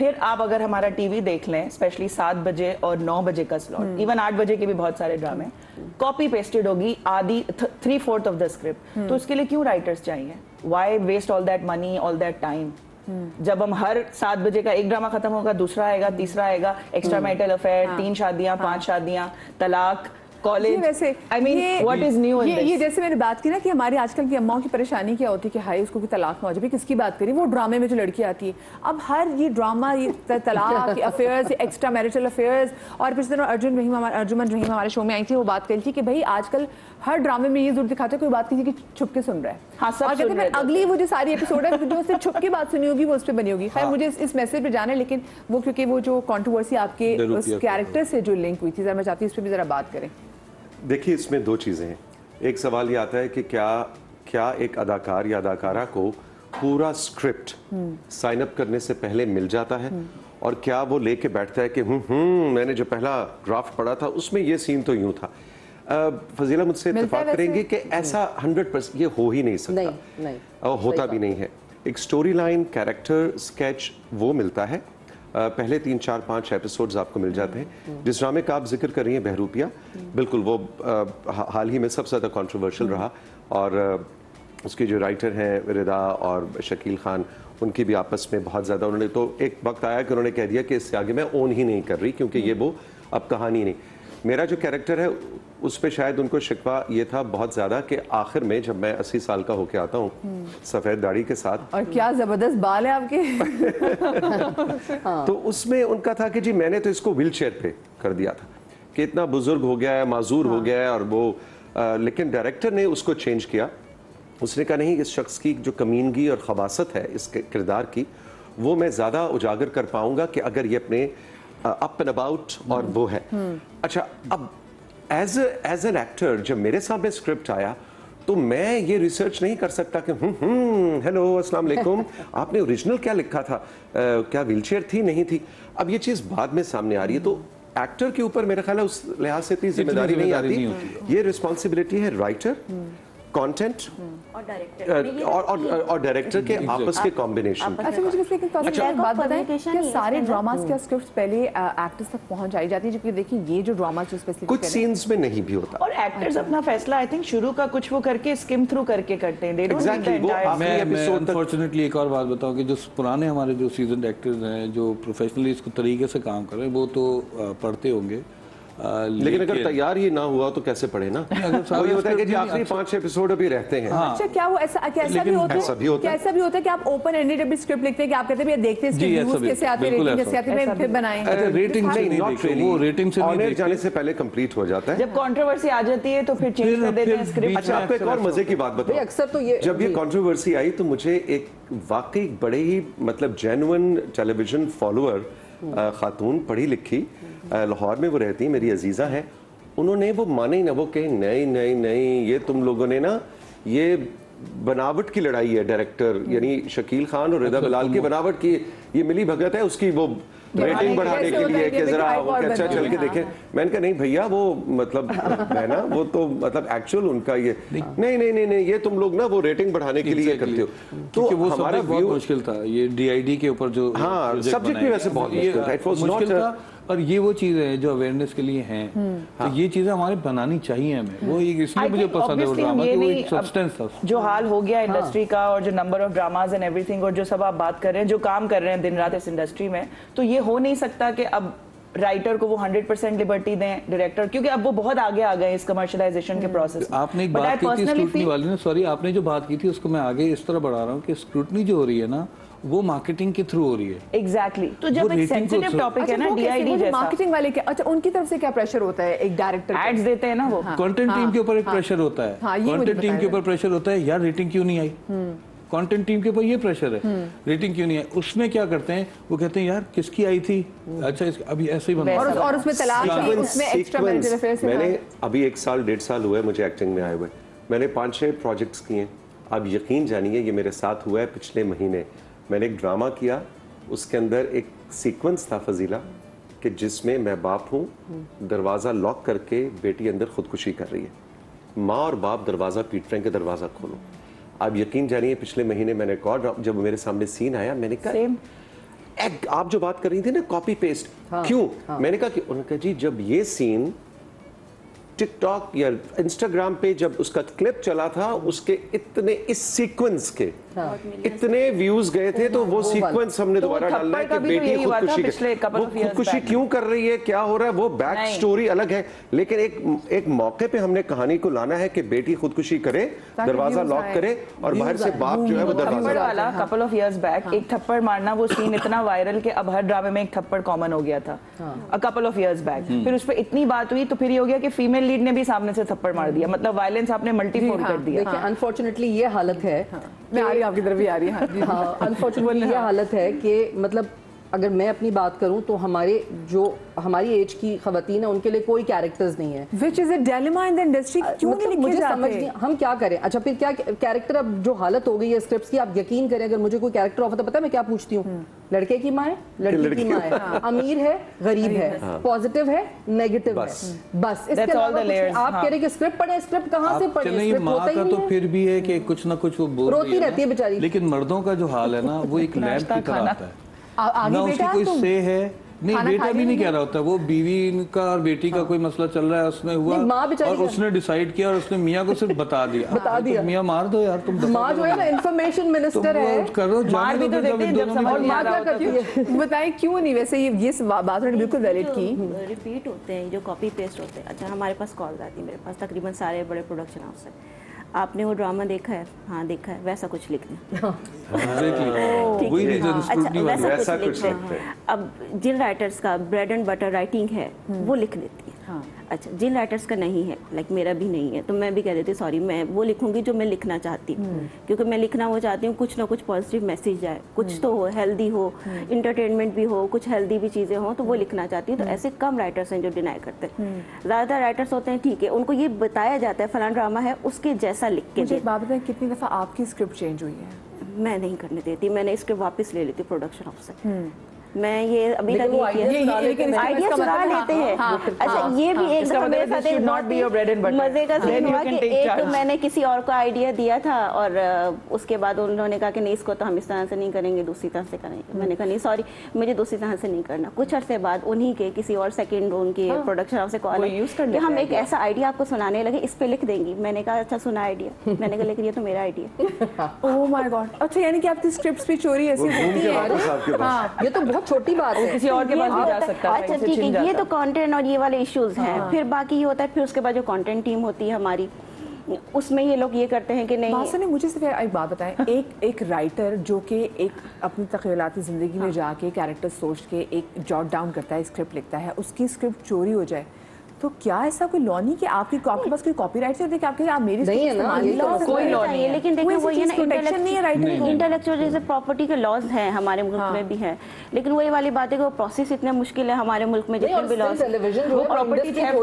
फिर आप अगर हमारा टीवी देख लें, स्पेशली 7 बजे और 9 बजे का स्लॉट, इवन 8 बजे के भी बहुत सारे ड्रामे कॉपी पेस्टेड होगी आधी 3/4 ऑफ द स्क्रिप्ट। तो उसके लिए क्यों राइटर्स चाहिए? Why waste all that money, all that time? जब हम हर 7 बजे का एक ड्रामा खत्म होगा, दूसरा आएगा, तीसरा आएगा, एक्स्ट्रा मैरिटल अफेयर, 3 शादियां, 5 शादियां, तलाक, कॉलेज। वैसे I mean what is new in this? ये जैसे मैंने बात की ना कि हमारी आजकल की अम्माओं की परेशानी क्या होती है कि हाय उसको भी तलाक ना हो जाए, किसकी बात करी, वो ड्रामे में जो लड़की आती है। अब हर ये ड्रामा, ये तलाक, अफेयर्स, एक्स्ट्रा मैरिटल अफेयर्स, और पिछले दिनों अर्जुमन रहीम हमारे शो में आई थी, वो बात करी थी कि भाई आजकल हर ड्रामे में ये जरूर दिखाते हैं कोई बात किसी की छुप के सुन रहा है। हाँ, सब सुन रहे हैं। अगली वो जो सारी एपिसोड है जो उससे छुप के बात सुनी होगी वो उस पर बनी होगी। खैर मुझे इस मैसेज पे जाना है, लेकिन वो क्योंकि वो जो कंट्रोवर्सी आपके उस कैरेक्टर से जो लिंक हुई थी, जरा मैं चाहती हूँ इस पर भी जरा बात करें। देखिए, इसमें दो चीज़ें हैं। एक सवाल ये आता है कि क्या एक अदाकार या अदाकारा को पूरा स्क्रिप्ट साइन अप करने से पहले मिल जाता है, और क्या वो लेके बैठता है कि मैंने जो पहला ड्राफ्ट पढ़ा था उसमें ये सीन तो यूं था। फजीला मुझसे इत्तेफाक करेंगे कि ऐसा 100% ये हो ही नहीं सकता, नहीं, होता भी नहीं है। एक स्टोरी लाइन, कैरेक्टर स्केच वो मिलता है, पहले 3, 4, 5 एपिसोड्स आपको मिल जाते हैं। जिस ड्रामे का आप जिक्र कर रही हैं बहरूपिया, बिल्कुल वो हाल ही में सबसे ज़्यादा कंट्रोवर्शियल रहा, और उसके जो राइटर हैं रिदा और शकील खान, उनकी भी आपस में बहुत ज़्यादा, उन्होंने तो एक वक्त आया कि उन्होंने कह दिया कि इससे आगे मैं ओन ही नहीं कर रही, क्योंकि ये वो अब कहानी नहीं। मेरा जो कैरेक्टर है उस पर शायद उनको शिकवा ये था बहुत ज़्यादा कि आखिर में जब मैं 80 साल का होके आता हूँ सफ़ेद दाढ़ी के साथ, और क्या ज़बरदस्त बाल है आपके तो उसमें उनका था कि जी मैंने तो इसको व्हील चेयर पे कर दिया था कि इतना बुजुर्ग हो गया है, माजूर हो गया है, और वो लेकिन डायरेक्टर ने उसको चेंज किया। उसने कहा नहीं, इस शख्स की जो कमीनगी और खबासत है इसके किरदार की, वो मैं ज़्यादा उजागर कर पाऊंगा कि अगर ये अपने अप एंड अबाउट और वो है। अच्छा, अब एज एन एक्टर जब मेरे सामने स्क्रिप्ट आया तो मैं ये रिसर्च नहीं कर सकता कि हेलो अस्सलाम वालेकुम आपने ओरिजिनल क्या लिखा था, क्या व्हीलचेयर थी, नहीं थी। अब ये चीज़ बाद में सामने आ रही है, तो एक्टर के ऊपर मेरा ख्याल है उस लिहाज से इतनी जिम्मेदारी नहीं आती। ये रिस्पॉन्सिबिलिटी है राइटर, कंटेंट और डायरेक्टर के आपस के कॉम्बिनेशन। अच्छा, मुझे एक बात बताएं, क्या सारे ड्रामास के स्क्रिप्ट्स पहले एक्टर्स तक पहुंच आई जाती है? जबकि देखिए ये जो ड्रामा जो स्पेसिफिक कुछ सीन्स में नहीं भी होता, और एक्टर्स अपना फैसला आई थिंक शुरू का कुछ वो करके स्किम थ्रू करके करते हैं। मैं अनफॉर्चुनेटली एक और बात बताऊं कि जो पुराने हमारे जो सीजन एक्टर्स हैं, जो प्रोफेशनली इसको तरीके से काम कर रहे हैं, वो तो पढ़ते होंगे, लेकिन अगर तैयार ही ना हुआ तो कैसे पढ़े ना? वो ये होता है कि जी आखिरी 5 एपिसोड अभी रहते हैं। हाँ। अच्छा, क्या वो ऐसा भी होता है कि आप ओपन एंडेड अभी स्क्रिप्ट लिखते हैं कि आप कहते हैं देखते हैं इसके व्यूज कैसे आते हैं, रेटिंग कैसे आती है, फिर बनाएं। रेटिंग से नहीं देखते, वो रेटिंग से नहीं जाने से पहले कंप्लीट हो जाता है। जब कंट्रोवर्सी आ जाती है तो फिर चेंज कर देते हैं स्क्रिप्ट। अच्छा, आपको एक और मजे की बात बताऊं, अक्सर तो ये जब ये कंट्रोवर्सी आई तो मुझे एक वाकई बड़े ही मतलब जेन्युइन टेलीविजन फॉलोअर खातून, पढ़ी लिखी, लाहौर में वो रहती है, मेरी अजीज़ा है, उन्होंने वो माने ही ना, वो कहे नहीं नहीं नहीं, ये तुम लोगों ने ना ये बनावट की लड़ाई है, डायरेक्टर यानी शकील खान और रिदा बिलाल की बनावट की ये मिली भगत है उसकी, वो रेटिंग बढ़ाने के लिए कि जरा अच्छा चल के देखें। मैंने कहा नहीं भैया, वो मतलब है ना, वो तो मतलब एक्चुअल उनका ये नहीं नहीं नहीं नहीं, ये तुम लोग ना वो रेटिंग बढ़ाने के लिए करते हो। तो वो हमारा बहुत मुश्किल था, ये DID के ऊपर जो सब्जेक्ट भी वैसे बहुत मुश्किल था, इट वाज नॉट। और ये वो चीज़ें हैं जो अवेयरनेस के लिए हैं, तो ये चीज़ें हमारे बनानी चाहिए हमें, वो इसलिए मुझे पसंद है वो ड्रामा कि वो एक सब्सटेंस था। जो हाल हो गया इंडस्ट्री का, और जो number of dramas and everything, और जो सब आप बात कर रहे हैं, जो काम कर रहे हैं दिन रात इस इंडस्ट्री में, तो ये हो नहीं सकता कि अब राइटर को वो 100% लिबर्टी दें डायरेक्टर, क्योंकि अब वो बहुत आगे आ गए इस कमर्शलाइजेशन के प्रोसेस में। आपने एक बात की थी स्क्रूटनी वाली ना, सॉरी, आपने जो बात की थी उसको मैं आगे इस तरह बढ़ा रहा हूँ कि स्क्रूटनी जो हो रही है ना, वो मार्केटिंग के थ्रू हो रही है। एग्जैक्टली। तो जब एक सेंसिटिव टॉपिक है ना DID जैसा, मार्केटिंग वाले क्या, अच्छा उनकी तरफ से क्या प्रेशर होता है? एक डायरेक्टर एड्स देते हैं ना, वो कंटेंट टीम के ऊपर एक प्रेशर होता है, कंटेंट टीम के ऊपर प्रेशर होता है, यार रेटिंग क्यों नहीं आई, कंटेंट टीम के ऊपर ये प्रेशर है, रेटिंग क्यों नहीं है। उसमें क्या करते हैं, वो कहते हैं यार किसकी आई थी, अच्छा अभी ऐसे ही बना, और उसमें तलाक भी, उसमें एक्स्ट्रा मैरिटल अफेयर्स। मैंने अभी 1 साल 1.5 साल हुआ है मुझे एक्टिंग में आए हुए, मैंने 5-6 प्रोजेक्ट्स किए। अब यकीन जानिए ये मेरे साथ हुआ है पिछले महीने। मैंने एक ड्रामा किया, उसके अंदर एक सीक्वेंस था फजीला कि जिसमें मैं बाप हूँ, दरवाज़ा लॉक करके बेटी अंदर खुदकुशी कर रही है, माँ और बाप दरवाज़ा पीट रहे हैं कि दरवाज़ा खोलो। अब यकीन जानिए पिछले महीने मैंने एक और जब मेरे सामने सीन आया, मैंने कहा आप जो बात कर रही थी ना कॉपी पेस्ट, क्यों? मैंने कहा कि उन्होंने कहा जी जब ये सीन टिकटॉक या इंस्टाग्राम पे जब उसका क्लिप चला था, उसके इतने इस सीक्वेंस के इतने व्यूज गए थे, तो वो सीक्वेंस हमने दोबारा डालना है कि बेटी खुदकुशी क्यों कर रही है, क्या हो रहा है, वो बैक स्टोरी अलग है, लेकिन एक मौके पे हमने कहानी को लाना है कि बेटी खुदकुशी करे, दरवाजा लॉक करे और बाहर से बाप जो है वो दरवाजा वाला कपल ऑफ इयर्स बैक एक थप्पड़ मारना, वो सीन इतना वायरल कि अब हर ड्रामे में एक थप्पड़ कॉमन हो गया था a couple of years back. फिर उस पर इतनी बात हुई तो फिर ये हो गया कि फीमेल लीड ने भी सामने से थप्पड़ मार दिया, मतलब वायलेंस आपने मल्टीफोल्ड कर दिया। देखिए अनफॉर्चुनेटली ये हालत है, मैं आ रही आपकी तरफ भी आ रही है। हाँ, अनफॉर्चुनेटली ये हालत है कि मतलब अगर मैं अपनी बात करूं तो हमारी एज की खवातीन है उनके लिए कोई कैरेक्टर्स नहीं है, Which is a dilemma in the industry, क्यों नहीं लिखे मुझे जाते? समझ नहीं हम क्या करें। अच्छा फिर क्या कैरेक्टर, अब जो हालत हो गई है स्क्रिप्ट्स की, आप यकीन करें अगर मुझे कोई कैरेक्टर ऑफर, तो पता है मैं क्या पूछती हूँ, लड़के की माँ है, लड़की की माँ है, अमीर है, गरीब है, पॉजिटिव है, नेगेटिव है, बस इसके अलावा आप कह रहे कि स्क्रिप्ट पढ़े, स्क्रिप्ट कहाँ से पढ़े? स्क्रिप्ट माँ का तो फिर भी है कि कुछ ना कुछ वो बोल रोती रहती है बेचारी, लेकिन मर्दों का जो हाल है ना वो एक लैब की तरह आता है, आगे ना उसकी कोई से है नहीं, बेटा भी नहीं कह रहा होता, वो बीवी का और बेटी का कोई मसला चल रहा है, उसमें हुआ और उसने डिसाइड किया और उसने मियाँ को सिर्फ बता दिया तो मियाँ मार दो यार, तुम माँ जो है ना इंफॉर्मेशन मिनिस्टर है, करो मार भी तो देते हैं जब समझ में आ रहा होता है। बताएं क्यों नहीं? वैसे ये बात ने बिल्कुल वैलिड की। रिपीट होते हैं जो कॉपी पेस्ट होते हैं। अच्छा हमारे पास कॉल आती है, मेरे पास तकरीबन सारे बड़े प्रोडक्शन हाउस है, आपने वो ड्रामा देखा है? हाँ देखा है, वैसा कुछ लिख दें। वैसा कुछ लिखते हैं। अब जिन राइटर्स का ब्रेड एंड बटर राइटिंग है वो लिख देती है। हाँ। अच्छा जिन राइटर्स का नहीं है, लाइक मेरा भी नहीं है, तो मैं भी कह देती सॉरी, मैं वो लिखूंगी जो मैं लिखना चाहती हूँ, क्योंकि मैं लिखना वो चाहती हूँ कुछ ना कुछ पॉजिटिव मैसेज जाए, कुछ तो हो, हेल्दी हो, इंटरटेनमेंट भी हो, कुछ हेल्दी भी चीज़ें हो, तो वो लिखना चाहती हूँ। तो ऐसे कम राइटर्स हैं जो डिनाई करते हैं, ज़्यादातर राइटर्स होते हैं ठीक है, उनको ये बताया जाता है फलाना ड्रामा है उसके जैसा लिख के। मुझे एक बात बताएं, कितनी दफ़ा आपकी स्क्रिप्ट चेंज हुई है? मैं नहीं करने देती, मैंने स्क्रिप्ट वापस ले लेती प्रोडक्शन हाउस से। मैं ये अभी तक आइडिया चुरा लेते हैं। अच्छा ये भी एक मेरे साथ मजे का सीन हुआ कि एक मैंने किसी और को आइडिया दिया था और उसके बाद उन्होंने कहा कि नहीं इसको तो हम इस तरह से नहीं करेंगे, दूसरी तरह से करेंगे। मैंने कहा नहीं सॉरी, मुझे दूसरी तरह से नहीं करना। कुछ अरसे बाद उन्हीं के किसी और सेकंड उनके प्रोडक्शन हाउस से कॉल कि हम एक ऐसा आइडिया आपको सुनाने लगे, इस पे लिख देंगी। मैंने कहा अच्छा सुना आइडिया, मैंने कहा लेकिन ये तो मेरा आइडिया। Oh my God. अच्छा यानी कि आपकी स्क्रिप्ट्स भी चोरी ऐसी होती है? ये तो बहुत छोटी बात है, किसी और के पास भी जा सकता है। अच्छा ठीक है, ये तो कंटेंट और ये वाले इश्यूज हैं। फिर बाकी ये होता है, फिर उसके बाद जो कंटेंट टीम होती है हमारी, उसमें ये लोग ये करते हैं कि नहीं। बात सुनिए, मुझे सिर्फ एक बात बताएं, एक राइटर जो कि एक अपनी तख़यलाती ज़िंदगी में जाके कैरेक्टर सोच के एक जॉट डाउन करता है, स्क्रिप्ट लिखता है, उसकी स्क्रिप्ट चोरी हो जाए, तो क्या ऐसा कोई लॉ नहीं कि आपके पास कोई कॉपीराइट से देखिए आपके आप मेरी नहीं है ना, कोई लॉ नहीं है। लेकिन देखिए वो ये ना इंटेलेक्चुअल जैसे प्रॉपर्टी के लॉज हैं हमारे मुल्क में भी है, लेकिन वही वाली बात है कि वो प्रोसेस इतना मुश्किल है हमारे मुल्क में, जितने भी लॉज वो प्रॉपर्टी जिस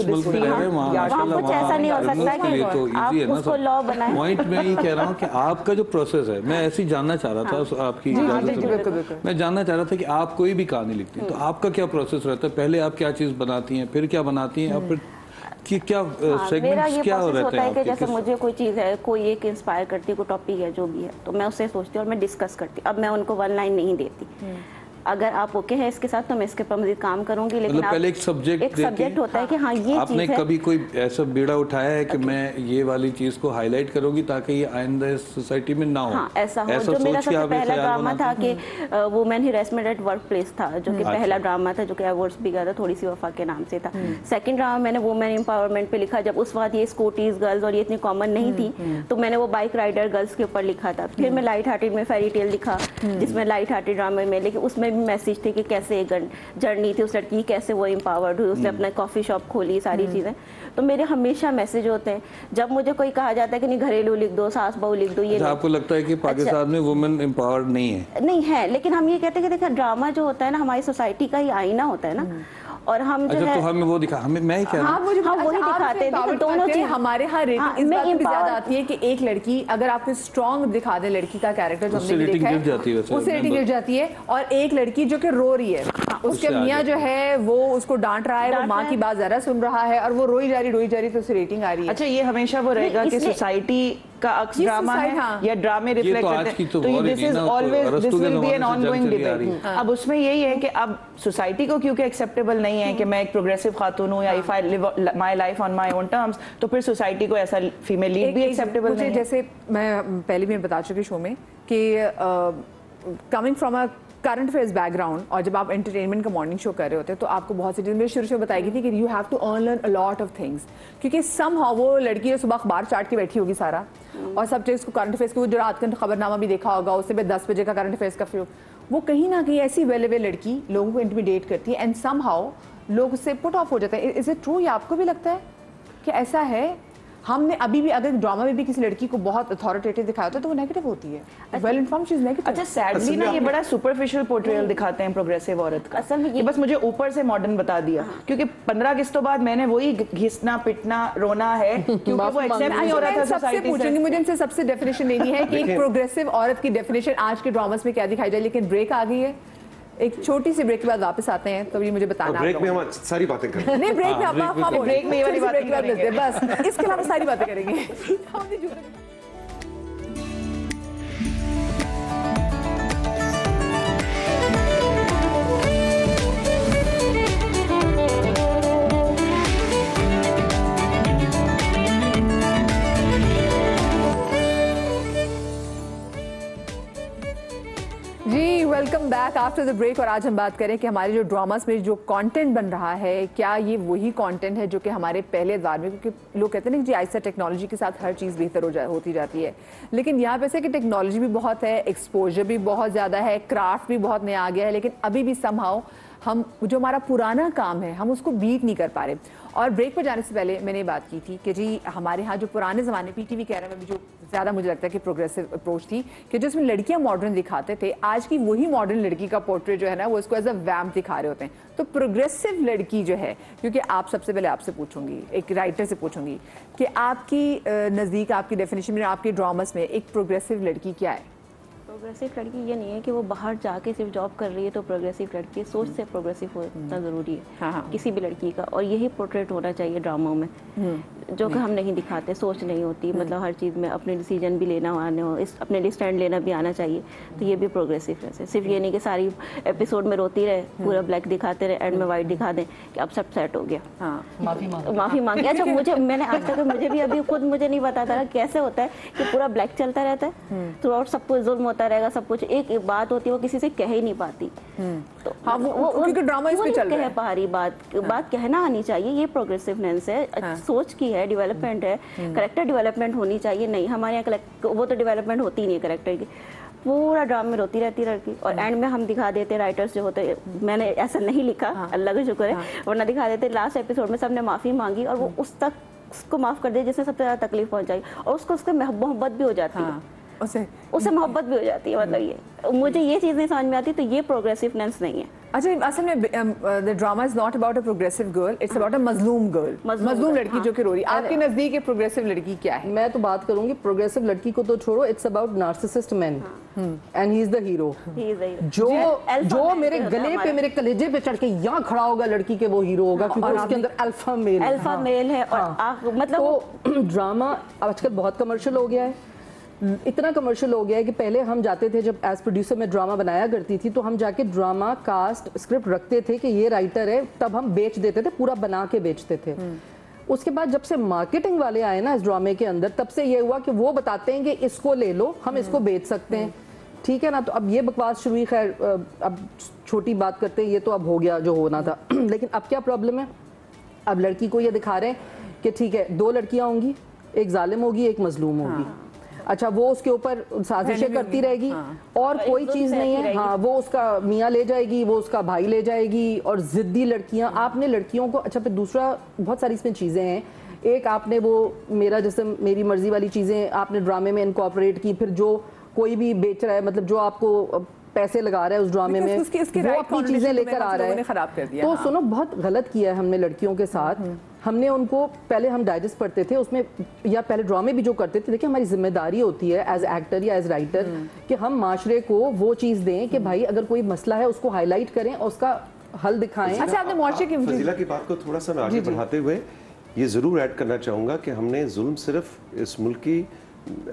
मुल्क में रह रहे हैं वहाँ कुछ ऐसा नहीं हो सकता कि आप उसको लॉ बनाएं। पॉइंट मैं ये कह रहा हूँ कि आपका जो प्रोसेस है, मैं ऐसे ही जानना चाह रहा था, आपकी मैं जानना चाह रहा था कि आप कोई भी कहानी लिखती हैं तो आपका क्या प्रोसेस रहता है? पहले आप क्या चीज बनाती हैं, फिर क्या बनाती हैं, और फिर कि क्या सेगमेंट्स क्या रहते हैं? कि जैसे मुझे कोई चीज़ है, कोई एक इंस्पायर करती है, कोई टॉपिक है जो भी है, तो मैं उससे सोचती हूँ और मैं डिस्कस करती हूँ। अब मैं उनको वन लाइन नहीं देती, अगर आप ओके हैं इसके साथ तो मैं इसके पर मजीद काम करूंगी। लेकिन मतलब पहले एक सब्जेक्ट होता है कि हाँ ये आपने कभी कोई ऐसा बीड़ा उठाया है कि मैं ये वाली चीज को हाईलाइट करूंगी ताकि ये आइंदा सोसाइटी में ना हो? हाँ, ऐसा हो। जो मेरा सबसे पहला ड्रामा था कि वुमेन हिरेसमेंट एट वर्क प्लेस था, जो कि पहला ड्रामा था, जो कि अवार्ड्स भी गया था, थोड़ी सी वफा के नाम से था। सेकंड ड्रामा मैंने वुमेन एम्पावरमेंट पे लिखा, जब उस वक्त ये स्कूटीज गर्ल्स और ये इतनी कॉमन नहीं थी, तो मैंने वो बाइक राइडर गर्ल्स के ऊपर लिखा था। फिर मैं लाइट हार्टेड में फेरी टेल लिखा, जिसमें लाइट हार्टेड ड्रामा में, लेकिन उसमें भी मैसेज थे कि कैसे एक जर्नी थी उस लड़की की, कैसे वो एम्पावर्ड हुई, उसने अपना कॉफी शॉप खोली, सारी चीजें। तो मेरे हमेशा मैसेज होते हैं, जब मुझे कोई कहा जाता है कि नहीं घरेलू लिख दो, सास बहू लिख दो, ये आपको लगता है कि पाकिस्तान में वुमेन एम्पावर्ड नहीं है? नहीं है, लेकिन हम ये कहते हैं कि देखिए ड्रामा जो होता है ना हमारी सोसाइटी का ही आईना होता है ना, और हम जो है तो हमें वो दिखा, हमें मैं ही कह रहा हूं हम वही दिखाते हैं। दोनों चीज हमारे यहाँ रेटिंग इस बात पे ज्यादा आती है कि एक लड़की अगर आपको स्ट्रॉन्ग दिखा दे लड़की का कैरेक्टर जो हमने देखा है, उससे रेटिंग गिर जाती है, और एक लड़की जो कि रो रही है उसके मियाँ जो है वो उसको डांट रहा है, वो माँ की बात जरा सुन रहा है और वो रोई जा रही तो उसकी रेटिंग आ रही है। अच्छा, ये हमेशा वो रहेगा कि सोसाइटी का अक्स ड्रामा है या ड्रामे रिफ्लेक्ट करते हैं, तो this is always, this will be an ongoing debate. अब उसमें यही है कि अब सोसाइटी को क्योंकि एक्सेप्टेबल नहीं है कि मैं एक प्रोग्रेसिव खातून हूँ या if I live my life on my own terms, तो फिर सोसाइटी को ऐसा फीमेल लीड भी एक्सेप्टेबल नहीं है। जैसे मैं पहले भी बता चुकी शो में कि coming from a current affairs background, और जब आप एंटरटेनमेंट का मॉर्निंग शो कर रहे होते हैं तो आपको बहुत सी चीज़ मेरे शुरू से बताई गई थी कि you have to learn a lot of things, क्योंकि समहाउ वो लड़की जो सुबह अखबार चाट के बैठी होगी सारा और सब चीज़ को करंट अफेयर्स को जो रात का खबरनामा भी देखा होगा, उससे भी 10 बजे का करंट अफेयर्स का फिर वो कहीं ना कहीं ऐसी वेलेबल लड़की लोगों को इंटिमिडेट करती है एंड समहाउ लोग उससे पुट ऑफ हो जाते हैं। Is it true? या आपको भी लगता है कि ऐसा है? हमने अभी भी अगर ड्रामा में भी किसी लड़की को बहुत अथॉरिटेटिव दिखाया होता है तो वो नेगेटिव होती है, well informed she is negative. अच्छा, सैडली ना ये बड़ा सुपरफिशियल पोर्ट्रेयल दिखाते हैं प्रोग्रेसिव औरत का। असल में ये बस मुझे ऊपर से मॉडर्न बता दिया, क्योंकि 15 किस्तों बाद मैंने वही घिसना पिटना रोना है क्योंकि वो एक्सेप्ट नहीं हो रहा था सोसाइटी से। मुझे इनसे सबसे डेफिनेशन लेनी है कि एक प्रोग्रेसिव औरत की डेफिनेशन आज के ड्रामास में क्या दिखाई जाए। लेकिन ब्रेक आ गई है, एक छोटी सी ब्रेक के बाद वापस आते हैं, तो ये मुझे बताना। ब्रेक में हम सारी बातें करेंगे। नहीं, ब्रेक में आप ब्रेक में ये वाली बातें करेंगे बस, इसके अलावा सारी बातें करेंगे। जी welcome back after the break. और आज हम बात करें कि हमारे जो ड्रामास में जो कंटेंट बन रहा है, क्या ये वही कंटेंट है जो कि हमारे पहले दौर में, क्योंकि लोग कहते हैं ना कि आहिस्ता टेक्नोलॉजी के साथ हर चीज़ बेहतर होती जाती है, लेकिन यहाँ पे से कि टेक्नोलॉजी भी बहुत है, एक्सपोजर भी बहुत ज़्यादा है, क्राफ्ट भी बहुत नया आ गया है, लेकिन अभी भी समहाउ हम जो हमारा पुराना काम है हम उसको बीट नहीं कर पा रहे। और ब्रेक पर जाने से पहले मैंने ये बात की थी कि जी हमारे यहाँ जो पुराने ज़माने पीटीवी कैरा में भी जो ज़्यादा मुझे लगता है कि प्रोग्रेसिव अप्रोच थी कि जिसमें लड़कियाँ मॉडर्न दिखाते थे, आज की वही मॉडर्न लड़की का पोर्ट्रेट जो है ना वो इसको एज अ वैम्प दिखा रहे होते हैं। तो प्रोग्रेसिव लड़की जो है, क्योंकि आप सबसे पहले आपसे पूछूंगी, एक राइटर से पूछूंगी कि आपकी नज़दीक, आपकी डेफिनेशन में, आपके ड्रामास में एक प्रोग्रेसिव लड़की क्या है? प्रोग्रेसिव लड़की ये नहीं है कि वो बाहर जाके सिर्फ जॉब कर रही है तो प्रोग्रेसिव लड़की है। सोच से प्रोग्रेसिव होना ज़रूरी है। हाँ। किसी भी लड़की का, और यही पोर्ट्रेट होना चाहिए ड्रामों में, जो कि हम नहीं दिखाते। सोच नहीं होती, मतलब हर चीज़ में अपने डिसीजन भी लेना आने हो, इस अपने लिए स्टैंड लेना भी आना चाहिए। तो ये भी प्रोग्रेसिवनेस है। सिर्फ ये नहीं कि सारी एपिसोड में रोती रहे, पूरा ब्लैक दिखाते रहे, एंड में वाइट दिखा दें कि अब सब सेट हो गया, माफ़ी मांगी। अच्छा, मैंने आज तक मुझे भी अभी खुद मुझे नहीं पता था कैसे होता है कि पूरा ब्लैक चलता रहता है थ्रू आउट, सब कुछ जुल्म होता रहेगा, सब कुछ। एक बात होती है वो किसी से कह ही नहीं पाती, तो हाँ, वो क्योंकि ड्रामा इस पे चल रहा है। कह पा रही बात कहना आनी चाहिए। ये प्रोग्रेसिवनेस है, सोच की है, डेवलपमेंट है, करेक्टर डेवलपमेंट होनी चाहिए। नहीं, हमारे यहाँ वो तो डेवलपमेंट होती नहीं है करेक्टर की, पूरा ड्रामा में रोती रहती लड़की, और एंड में हम दिखा देते राइटर्स जो होते, मैंने ऐसा नहीं लिखा, अल्लाह का शुक्र है, वरना दिखा देते लास्ट एपिसोड में सबने माफ़ी मांगी और वो उस तक उसको माफ़ कर दे जिसने सबसे ज़्यादा तकलीफ पहुंचाई, और उसको उसका मोहब्बत भी हो जाती है, उससे मोहब्बत भी हो जाती है। मतलब ये मुझे ये चीज़ नहीं समझ में आती, तो ये प्रोग्रेसिवनेस नहीं है। अच्छा, असल में the drama is not about a progressive girl, it's about a मजलूम गर्ल, मजलूम लड़की जो कि रो रही है। आपके नजदीक एक प्रोग्रेसिव लड़की क्या है? मैं तो बात करूंगी प्रोग्रेसिव लड़की को तो छोड़ो, it's about narcissist man and he is the hero. जो मेरे गले पे, मेरे कलेजे पे चढ़ के यहाँ खड़ा होगा लड़की के, वो हीरो होगा, क्योंकि उसके अंदर अल्फा मेल है। और मतलब ड्रामा आजकल बहुत कमर्शियल हो गया है, इतना कमर्शियल हो गया है कि पहले हम जाते थे, जब एज प्रोड्यूसर में ड्रामा बनाया करती थी, तो हम जाके ड्रामा कास्ट स्क्रिप्ट रखते थे कि ये राइटर है, तब हम बेच देते थे, पूरा बना के बेचते थे। उसके बाद जब से मार्केटिंग वाले आए ना इस ड्रामे के अंदर, तब से ये हुआ कि वो बताते हैं कि इसको ले लो, हम इसको बेच सकते हैं, ठीक है ना। तो अब ये बकवास शुरू हुई, खैर अब छोटी बात करते हैं, ये तो अब हो गया जो होना था। लेकिन अब क्या प्रॉब्लम है, अब लड़की को ये दिखा रहे हैं कि ठीक है, 2 लड़कियां होंगी, एक जालिम होगी, एक मजलूम होगी। अच्छा, वो उसके ऊपर साजिशें करती रहेगी और कोई चीज़ नहीं है। हाँ, वो उसका मियाँ ले जाएगी, वो उसका भाई ले जाएगी, और जिद्दी लड़कियाँ। आपने लड़कियों को, अच्छा फिर दूसरा बहुत सारी इसमें चीज़ें हैं, एक आपने वो मेरा जैसे मेरी मर्जी वाली चीज़ें आपने ड्रामे में इनकॉर्पोरेट की, फिर जो कोई भी बेच रहा है, मतलब जो आपको पैसे लगा रहा है उस ड्रामे में, वो अपनी चीज़ें लेकर आ रहा है। तो सुनो, बहुत गलत किया है हमने लड़कियों के साथ। हमने उनको पहले हम डाइजेस्ट पढ़ते थे उसमें, या पहले ड्रामे भी जो करते थे, देखिए हमारी जिम्मेदारी होती है एज एक्टर या एज राइटर कि हम माशरे को वो चीज़ दें कि भाई अगर कोई मसला है उसको हाईलाइट करें और उसका हल दिखाएं। अच्छा, आपने मुआशरे की फजीला की बात को थोड़ा सा मैं आगे बढ़ाते हुए ये जरूर ऐड करना चाहूंगा कि हमने जुल्म सिर्फ इस मुल्क की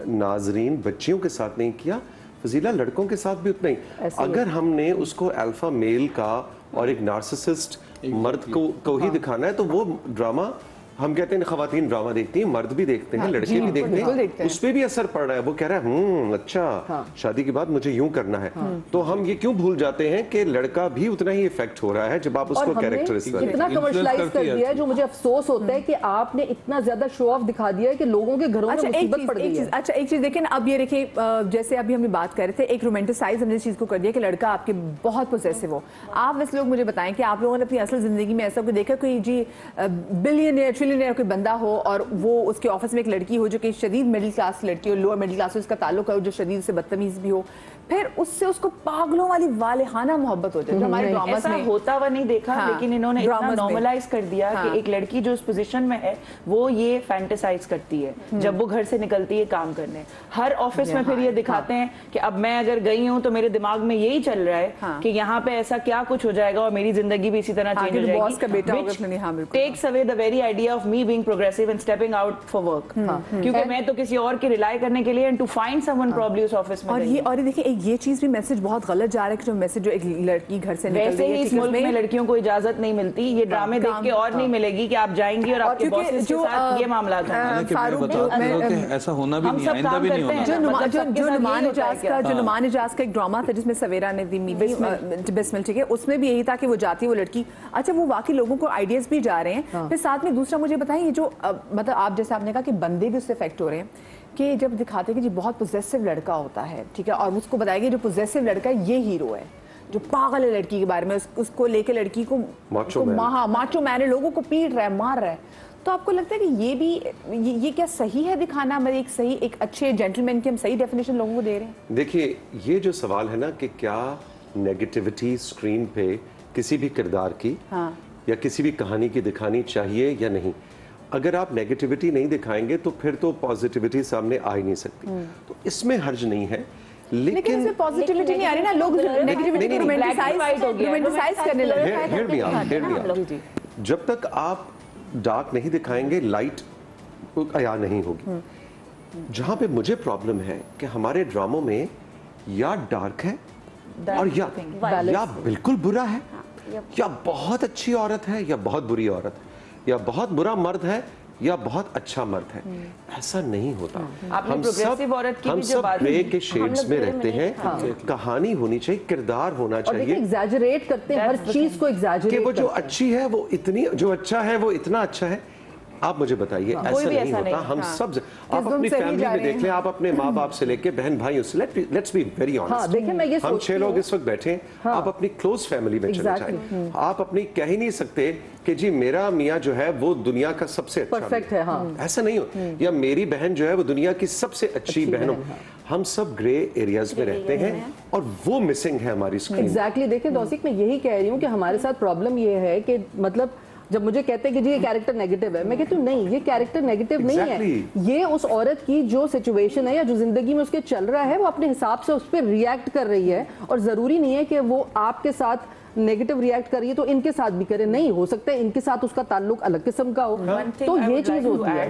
नाजरीन बच्चियों के साथ नहीं किया, फजीला लड़कों के साथ भी उतना ही। अगर हमने उसको अल्फा मेल का और एक नार्सिसिस्ट मर्द को ही दिखाना है तो वो ड्रामा, हम कहते हैं खवातीन ड्रामा देखती हैं, मर्द भी देखते हैं, लड़के भी देखते हैं, उस पर भी असर पड़ रहा है। वो कह रहा है अच्छा शादी के बाद मुझे यूं करना है। तो हम ये क्यों भूल जाते हैं कि लड़का भी उतना ही इफेक्ट हो रहा है जब आप उसको कैरेक्टरिस्टिक इतना कमर्शलाइज कर दिया है, जो मुझे अफसोस होता है कि आपने इतना ज्यादा शो ऑफ दिखा दिया है कि लोगों के घरों में मुसीबत पड़ गई है। अच्छा, एक चीज देखें, अब ये देखिए, जैसे अभी हम बात कर रहे थे, एक रोमांटिसाइज हमने इस चीज को कर दिया कि लड़का आपके बहुत पोजेसिव हो। आप वैसे लोग मुझे बताएं कि आप लोगों ने अपनी असल जिंदगी में ऐसा कोई देखा, कोई जी बिलियनियर ट्रिलियनियर कोई बंदा हो और वो उसके ऑफिस में एक लड़की हो जो कि शदीद मिडिल क्लास लड़की हो, लोअर मिडिल क्लास से उसका ताल्लुक हो, जो शदीद से बदतमीज भी हो, फिर उससे उसको पागलों वाली वालेहाना मोहब्बत हो जाए, जो हमारे ड्रामास में होता हुआ नहीं देखा। लेकिन इन्होंने इतना नॉर्मलाइज कर दिया कि एक लड़की जो उस पोजीशन में है वो ये फैंटेसाइज करती है जब वो घर से निकलती है काम करने। हर ऑफिस में फिर ये दिखाते हैं कि अब मैं अगर गई हूँ तो मेरे दिमाग में यही चल रहा है कि यहाँ पे ऐसा क्या कुछ हो जाएगा और मेरी जिंदगी भी इसी तरह चेंज हो जाएगी। Takes away the very idea of me being progressive and stepping out for work, क्योंकि मैं तो किसी और की रिलाई करने के लिए and to find someone probably उस ऑफिस में। और ये देखिए, ये चीज भी मैसेज बहुत गलत जा रहा है कि जो मैसेज जो एक लड़की घर से निकल वैसे रही है, इस मुल्क में लड़कियों को इजाजत नहीं मिलती, ये ड्रामे देख के और नहीं मिलेगी कि आप जाएंगी और आपके बॉस के साथ ये मामला है। ऐसा होना भी नहीं, आइंदा भी नहीं होना। जो नुमान इजाज का एक ड्रामा था जिसमें सवेरा ने दी बिस्मिल, ठीक है, उसमें भी यही था कि वो जाती है वो लड़की, अच्छा वो वाकई लोगों को आइडियाज भी जा रहे हैं। फिर साथ में दूसरा मुझे बताएं, ये जो मतलब आप जैसे आपने कहा कि बंदे भी उससे इफेक्ट हो रहे हैं कि जब दिखाते हैं कि जी बहुत पोजेसिव लड़का होता है, ठीक है, और उसको बताएगा जो पोजेसिव लड़का है ये हीरो है, जो पागल है लड़की के बारे में, उसको लेके लड़की को माचो मैन लोगों को पीट रहा है, मार रहा है। तो आपको लगता है कि ये भी ये क्या सही है दिखाना, मतलब एक सही एक अच्छे जेंटलमैन की हम सही डेफिनेशन लोगों को दे रहे हैं? देखिए, ये जो सवाल है ना कि क्या नेगेटिविटी स्क्रीन पे किसी भी किरदार की या किसी भी कहानी की दिखानी चाहिए या नहीं, अगर आप नेगेटिविटी नहीं दिखाएंगे तो फिर तो पॉजिटिविटी सामने आ ही नहीं सकती। तो इसमें हर्ज नहीं है, लेकिन इसमें पॉजिटिविटी नहीं आ रही ना, लोग नेगेटिविटी को रोमांटिसाइज करने लगे हैं। जब तक आप डार्क नहीं दिखाएंगे लाइट अया नहीं होगी। जहां पे मुझे प्रॉब्लम है कि हमारे ड्रामों में या डार्क है और या बिल्कुल बुरा है, या बहुत अच्छी औरत है या बहुत बुरी औरत है, या बहुत बुरा मर्द है या बहुत अच्छा मर्द है। ऐसा नहीं होता। हम सब ग्रे के शेड्स में रहते हैं। कहानी होनी चाहिए, किरदार होना चाहिए। एग्जैजरेट करते हैं हर चीज को, एग्जैजरेट कि वो जो अच्छी है वो इतनी, जो अच्छा है वो इतना अच्छा है। आप मुझे बताइए, ऐसा नहीं होता। हम सब, आप अपनी फैमिली में देख लें, आप अपने माँ बाप से लेके बहन भाइयों से, लेट्स बी वेरी ऑनेस्ट, हम 6 लोग इस वक्त बैठे हैं। आप अपनी क्लोज फैमिली में चले जाएं, आप अपनी कह ही नहीं सकते कि जी मेरा मियाँ जो है वो दुनिया का सबसे अच्छा परफेक्ट है, ऐसा नहीं हो, या मेरी बहन जो है वो दुनिया की सबसे अच्छी बहन हो। हम सब ग्रे एरियाज में रहते हैं और वो मिसिंग है हमारी स्क्रीन। एग्जैक्टली। देखिए तौसीक, मैं यही कह रही हूँ कि हमारे साथ प्रॉब्लम ये है कि मतलब जब मुझे कहते हैं कि जी ये कैरेक्टर नेगेटिव है, मैं कहती हूँ नहीं, ये कैरेक्टर नेगेटिव नहीं है। ये उस औरत की जो सिचुएशन है या जो जिंदगी में उसके चल रहा है, वो अपने हिसाब से उस पर रिएक्ट कर रही है। और जरूरी नहीं है कि वो आपके साथ नेगेटिव रिएक्ट कर रही है तो इनके साथ भी करे, नहीं, हो सकता है इनके साथ उसका ताल्लुक अलग किस्म का हो। तो ये चीज होती है।